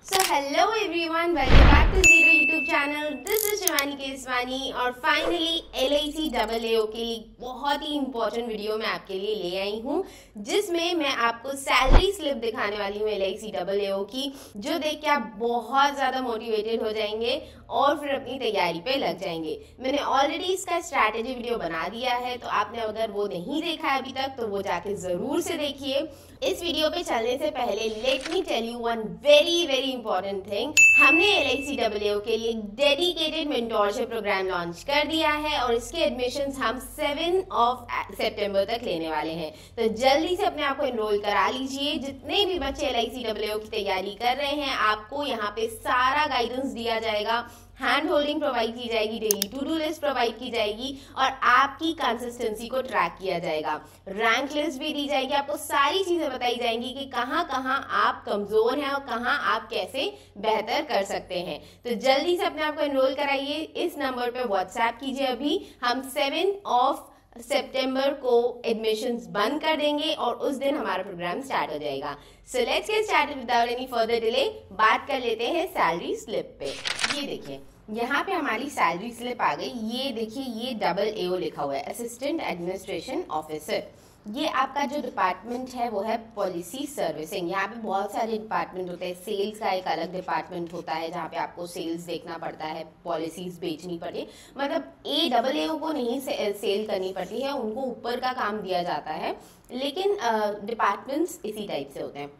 So hello everyone, welcome back to Zero YouTube channel. This is Shivani Keswani और finally LIC AAO के लिए बहुत ही important video मैं आपके लिए ले आई हूँ, जिसमें मैं आपको सैलरी स्लिप दिखाने वाली हूँ LIC AAO की, जो देख के आप बहुत ज़्यादा मोटिवेटेड हो जाएंगे और फिर अपनी तैयारी पे लग जाएंगे। मैंने ऑलरेडी इसका स्ट्रैटेजी वीडियो बना दिया है, तो आपने अगर वो नहीं देखा है अभी तक तो वो जाके ज़रूर से देखिए। इस वीडियो पे चलने से पहले let me tell you one very important thing. हमने LIC AAO के लिए डेडिकेटेड मेंटोरशिप प्रोग्राम लॉन्च कर दिया है और इसके एडमिशंस हम 7 सितंबर तक लेने वाले हैं, तो जल्दी से अपने आप को एनरोल करा लीजिए। जितने भी बच्चे LIC AAO की तैयारी कर रहे हैं, आपको यहाँ पे सारा गाइडेंस दिया जाएगा, हैंड होल्डिंग प्रोवाइड की जाएगी, daily to do list provide की जाएगी और आपकी कंसिस्टेंसी को ट्रैक किया जाएगा। रैंक लिस्ट भी दी जाएगी, आपको सारी चीजें बताई जाएंगी कि कहाँ आप कमजोर हैं और कहाँ आप कैसे बेहतर कर सकते हैं। तो जल्दी से अपने आप को एनरोल कराइए। इस नंबर पे व्हाट्सएप कीजिए। अभी हम 7 सितंबर को एडमिशंस बंद कर देंगे और उस दिन हमारा प्रोग्राम स्टार्ट हो जाएगा। So let's get started without any further delay. बात कर लेते हैं सैलरी स्लिप पे। ये देखिए, यहाँ पे हमारी सैलरी स्लिप आ गई। ये देखिए, ये AAO लिखा हुआ है, असिस्टेंट एडमिनिस्ट्रेशन ऑफिसर। ये आपका जो डिपार्टमेंट है वो है पॉलिसी सर्विसिंग। यहाँ पे बहुत सारे डिपार्टमेंट होते हैं। सेल्स का एक अलग डिपार्टमेंट होता है जहाँ पे आपको सेल्स देखना पड़ता है, पॉलिसीज बेचनी पड़ती है। मतलब AAO को नहीं सेल करनी पड़ती है, उनको ऊपर का काम दिया जाता है, लेकिन डिपार्टमेंट्स इसी टाइप से होते हैं।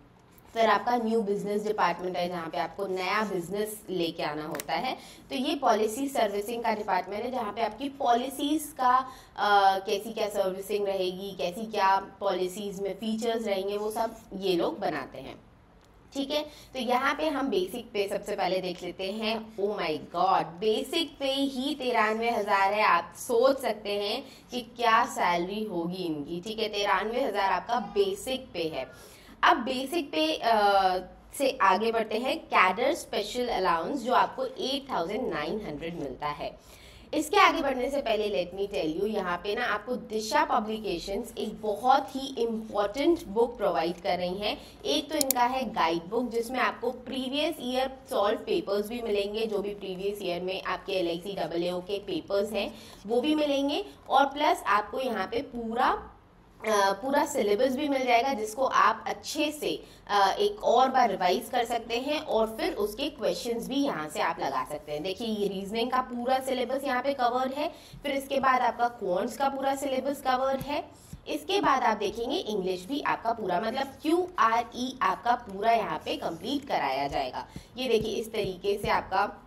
फिर आपका न्यू बिजनेस डिपार्टमेंट है जहाँ पे आपको नया बिजनेस लेके आना होता है। तो ये पॉलिसी सर्विसिंग का डिपार्टमेंट है जहाँ पे आपकी पॉलिसीज का कैसी क्या सर्विसिंग रहेगी, कैसी क्या पॉलिसीज में फीचर्स रहेंगे, वो सब ये लोग बनाते हैं। ठीक है, तो यहाँ पे हम बेसिक पे सबसे पहले देख लेते हैं। ओ माय गॉड, बेसिक पे ही 93,000 है। आप सोच सकते हैं कि क्या सैलरी होगी इनकी। ठीक है, 93,000 आपका बेसिक पे है। अब बेसिक पे से आगे बढ़ते हैं। कैडर स्पेशल अलाउंस जो आपको 8,900 मिलता है। इसके आगे बढ़ने से पहले लेट मी टेल यू, यहाँ पे ना आपको दिशा पब्लिकेशंस एक बहुत ही इम्पोर्टेंट बुक प्रोवाइड कर रही हैं। एक तो इनका है गाइड बुक, जिसमें आपको प्रीवियस ईयर सॉल्व पेपर्स भी मिलेंगे, जो भी प्रीवियस ईयर में आपके LIC AAO के पेपर्स हैं वो भी मिलेंगे, और प्लस आपको यहाँ पे पूरा सिलेबस भी मिल जाएगा, जिसको आप अच्छे से एक और बार रिवाइज कर सकते हैं और फिर उसके क्वेश्चंस भी यहाँ से आप लगा सकते हैं। देखिए, ये रीजनिंग का पूरा सिलेबस यहाँ पे कवर्ड है। फिर इसके बाद आपका क्वांट्स का पूरा सिलेबस कवर्ड है। इसके बाद आप देखेंगे इंग्लिश भी आपका पूरा, मतलब QRE आपका पूरा यहाँ पे कंप्लीट कराया जाएगा। ये देखिए, इस तरीके से आपका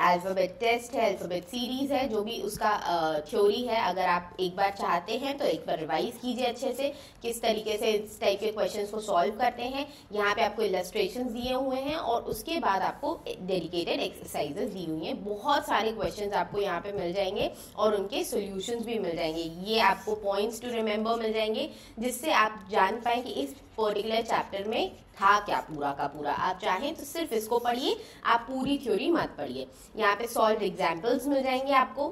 अल्फाबेट टेस्ट है, अल्फाबेट सीरीज है, जो भी उसका थ्योरी है। अगर आप एक बार चाहते हैं तो एक बार रिवाइज कीजिए अच्छे से, किस तरीके से इस टाइप के क्वेश्चंस को सॉल्व करते हैं। यहाँ पे आपको इलस्ट्रेशंस दिए हुए हैं और उसके बाद आपको डेडिकेटेड एक्सरसाइजेस दी हुई हैं। बहुत सारे क्वेश्चंस आपको यहाँ पे मिल जाएंगे और उनके सोल्यूशंस भी मिल जाएंगे। ये आपको पॉइंट्स टू रिमेम्बर मिल जाएंगे, जिससे आप जान पाए कि इस पर्टिकुलर चैप्टर में था क्या पूरा का पूरा। आप चाहें तो सिर्फ इसको पढ़िए, आप पूरी थ्योरी मत पढ़िए। यहाँ पे सॉल्व एग्जाम्पल्स मिल जाएंगे आपको,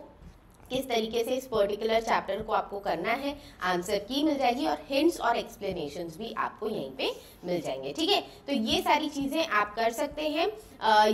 किस तरीके से इस पर्टिकुलर चैप्टर को आपको करना है, आंसर की मिल जाएगी और हिंट्स और एक्सप्लेनेशंस भी आपको यहीं पे मिल जाएंगे। ठीक है, तो ये सारी चीजें आप कर सकते हैं।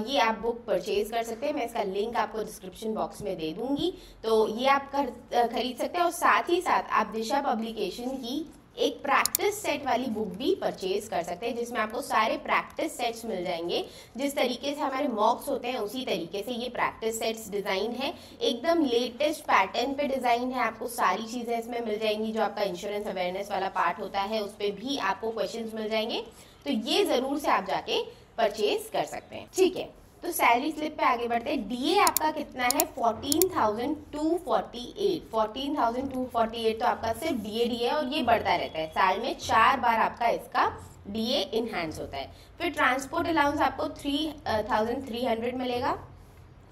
ये आप बुक परचेज कर सकते हैं, मैं इसका लिंक आपको डिस्क्रिप्शन बॉक्स में दे दूंगी, तो ये आप खरीद सकते हैं। और साथ ही साथ आप दिशा पब्लिकेशन की एक प्रैक्टिस सेट वाली बुक भी परचेज कर सकते हैं, जिसमें आपको सारे प्रैक्टिस सेट्स मिल जाएंगे। जिस तरीके से हमारे मॉक्स होते हैं उसी तरीके से ये प्रैक्टिस सेट्स डिजाइन है, एकदम लेटेस्ट पैटर्न पे डिजाइन है। आपको सारी चीजें इसमें मिल जाएंगी। जो आपका इंश्योरेंस अवेयरनेस वाला पार्ट होता है उस पर भी आपको क्वेश्चंस मिल जाएंगे, तो ये जरूर से आप जाके परचेज कर सकते हैं। ठीक है, तो सैलरी स्लिप पे आगे बढ़ते हैं। DA आपका कितना है? 14,248। 14,248 तो आपका सिर्फ DA है और ये बढ़ता रहता है। साल में 4 बार आपका इसका DA इनहैंस होता है। फिर ट्रांसपोर्ट अलाउंस आपको 3,300 मिलेगा।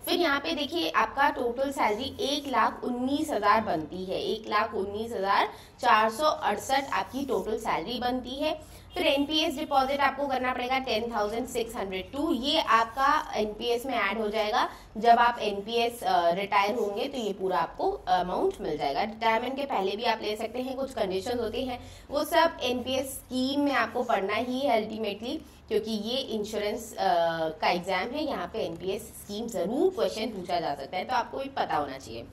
फिर यहाँ पे देखिए, आपका टोटल सैलरी 1,19,000 बनती है। 1,19,468 आपकी टोटल सैलरी बनती है। फिर एनपीएस डिपॉजिट आपको करना पड़ेगा 10,602। ये आपका एनपीएस में ऐड हो जाएगा जब आप एनपीएस रिटायर होंगे, तो ये पूरा आपको अमाउंट मिल जाएगा। रिटायरमेंट के पहले भी आप ले सकते हैं, कुछ कंडीशन होती हैं, वो सब एनपीएस स्कीम में आपको पढ़ना ही है अल्टीमेटली, क्योंकि ये इंश्योरेंस का एग्जाम है, यहाँ पे एनपीएस स्कीम जरूर क्वेश्चन पूछा जा सकता है, तो आपको भी पता होना चाहिए।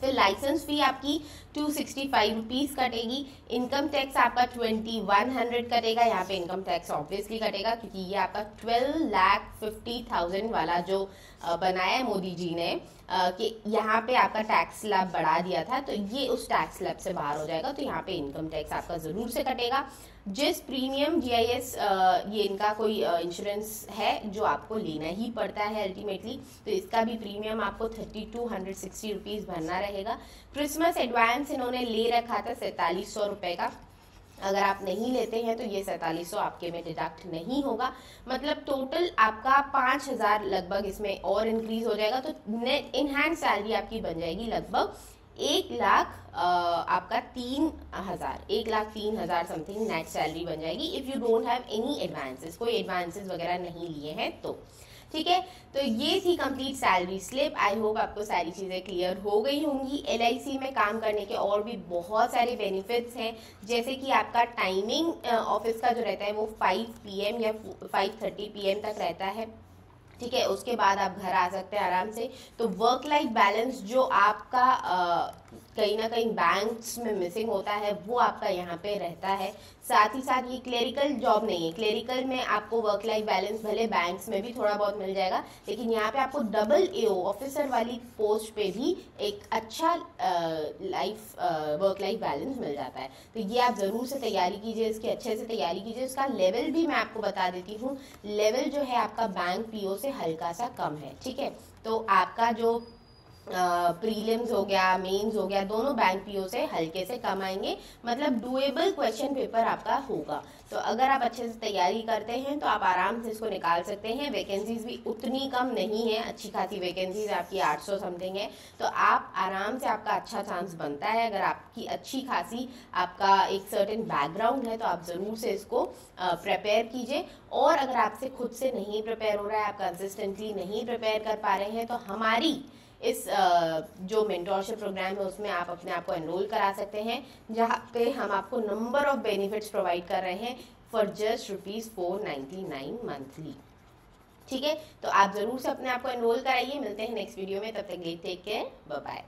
फिर लाइसेंस फी आपकी 265 रुपीज़ कटेगी। इनकम टैक्स आपका 2100 कटेगा। यहाँ पे इनकम टैक्स ऑब्वियसली कटेगा क्योंकि ये आपका 12,50,000 वाला जो बनाया है मोदी जी ने कि यहाँ पे आपका टैक्स स्लैब बढ़ा दिया था, तो ये उस टैक्स स्लैब से बाहर हो जाएगा, तो यहाँ पे इनकम टैक्स आपका ज़रूर से कटेगा। जिस प्रीमियम जीआईएस ये इनका कोई इंश्योरेंस है जो आपको लेना ही पड़ता है अल्टीमेटली, तो इसका भी प्रीमियम आपको 3260 रुपीज़ भरना रहेगा। क्रिसमस एडवांस इन्होंने ले रखा था 4700 रुपये का, अगर आप नहीं लेते हैं तो ये 4700 आपके में डिडक्ट नहीं होगा, मतलब टोटल आपका 5000 लगभग इसमें और इंक्रीज हो जाएगा, तो नेट इन हैंड सैलरी आपकी बन जाएगी लगभग 1,00,000 आपका 1,03,000 समथिंग नेट सैलरी बन जाएगी if you don't have any advances, कोई एडवांसेस वगैरह नहीं लिए हैं तो। ठीक है, तो ये थी complete salary slip. I hope आपको सारी चीज़ें क्लियर हो गई होंगी। एलआईसी में काम करने के और भी बहुत सारे बेनिफिट्स हैं, जैसे कि आपका टाइमिंग ऑफिस का जो रहता है वो 5 PM या 5:30 PM तक रहता है। ठीक है, उसके बाद आप घर आ सकते हैं आराम से। तो वर्क लाइफ बैलेंस जो आपका कहीं ना कहीं बैंक्स में मिसिंग होता है वो आपका यहाँ पे रहता है। साथ ही साथ ये क्लेरिकल जॉब नहीं है, क्लेरिकल में आपको वर्क लाइफ बैलेंस भले बैंक्स में भी थोड़ा बहुत मिल जाएगा, लेकिन यहाँ पे आपको डबल AO ऑफिसर वाली पोस्ट पे भी एक अच्छा वर्क लाइफ बैलेंस मिल जाता है। तो ये आप ज़रूर से तैयारी कीजिए, इसकी अच्छे से तैयारी कीजिए। इसका लेवल भी मैं आपको बता देती हूँ, लेवल जो है आपका बैंक PO से हल्का सा कम है। ठीक है, तो आपका जो प्रीलिम्स हो गया, मेंस हो गया, दोनों बैंक PO से हल्के से कम आएंगे, मतलब डुएबल क्वेश्चन पेपर आपका होगा। तो अगर आप अच्छे से तैयारी करते हैं तो आप आराम से इसको निकाल सकते हैं। वैकेंसीज भी उतनी कम नहीं है, अच्छी खासी वैकेंसीज आपकी 800 समथिंग है, तो आप आराम से, आपका अच्छा चांस बनता है। अगर आपकी अच्छी खासी आपका एक सर्टेन बैकग्राउंड है तो आप ज़रूर से इसको प्रिपेयर कीजिए। और अगर आपसे खुद से नहीं प्रिपेयर हो रहा है, आप कंसिस्टेंटली नहीं प्रिपेयर कर पा रहे हैं, तो हमारी इस जो मेंटोरशिप प्रोग्राम है उसमें आप अपने आप को एनरोल करा सकते हैं, जहाँ पे हम आपको नंबर ऑफ बेनिफिट्स प्रोवाइड कर रहे हैं फॉर जस्ट ₹499 मंथली। ठीक है, तो आप ज़रूर से अपने आप को एनरोल कराइए। मिलते हैं नेक्स्ट वीडियो में, तब तक टेक केयर, बाय बाय।